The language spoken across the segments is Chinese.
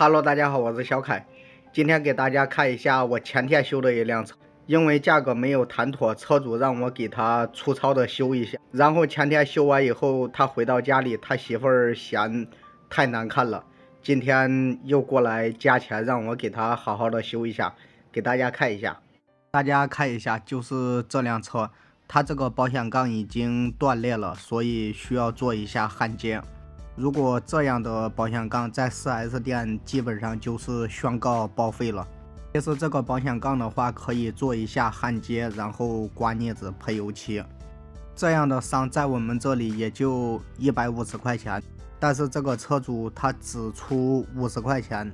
Hello，大家好，我是小凯。今天给大家看一下我前天修的一辆车，因为价格没有谈妥，车主让我给他粗糙的修一下。然后前天修完以后，他回到家里，他媳妇儿嫌太难看了，今天又过来加钱让我给他好好的修一下，给大家看一下。大家看一下，就是这辆车，它这个保险杠已经断裂了，所以需要做一下焊接。如果这样的保险杠在 4S 店基本上就是宣告报废了。其实这个保险杠的话，可以做一下焊接，然后刮腻子、喷油漆。这样的伤在我们这里也就150块钱，但是这个车主他只出50块钱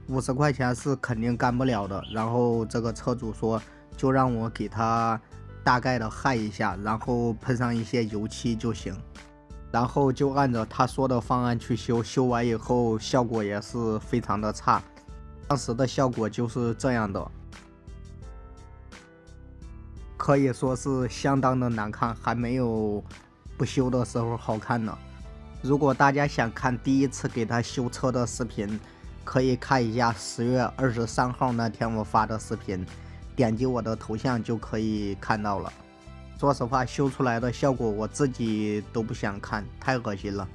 ，50块钱是肯定干不了的。然后这个车主说，就让我给他大概的焊一下，然后喷上一些油漆就行。然后就按照他说的方案去修，修完以后效果也是非常的差，当时的效果就是这样的，可以说是相当的难看，还没有不修的时候好看呢。如果大家想看第一次给他修车的视频，可以看一下10月23号那天我发的视频，点击我的头像就可以看到了。说实话，修出来的效果我自己都不想看，太恶心了。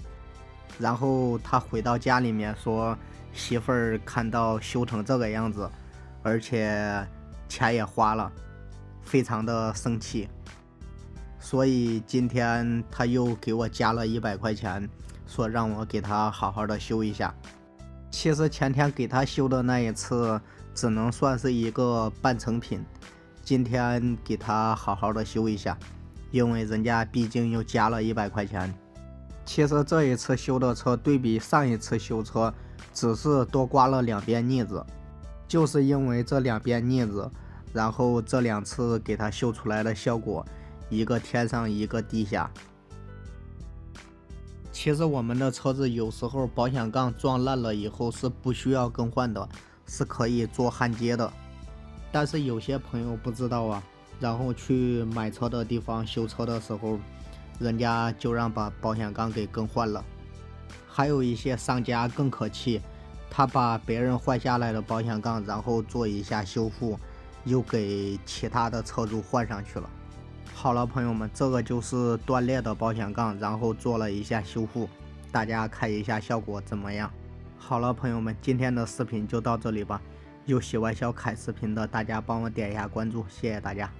然后他回到家里面说，媳妇儿看到修成这个样子，而且钱也花了，非常的生气。所以今天他又给我加了100块钱，说让我给他好好的修一下。其实前天给他修的那一次只能算是一个半成品，今天给他好好的修一下，因为人家毕竟又加了100块钱。其实这一次修的车对比上一次修车，只是多刮了2边腻子，就是因为这2边腻子，然后这2次给他修出来的效果，一个天上一个地下。其实我们的车子有时候保险杠撞烂了以后是不需要更换的，是可以做焊接的。但是有些朋友不知道啊，然后去买车的地方修车的时候，人家就让把保险杠给更换了。还有一些商家更可气，他把别人换下来的保险杠，然后做一下修复，又给其他的车主换上去了。好了，朋友们，这个就是断裂的保险杠，然后做了一下修复，大家看一下效果怎么样？好了，朋友们，今天的视频就到这里吧。有喜欢小凯视频的，大家帮我点一下关注，谢谢大家。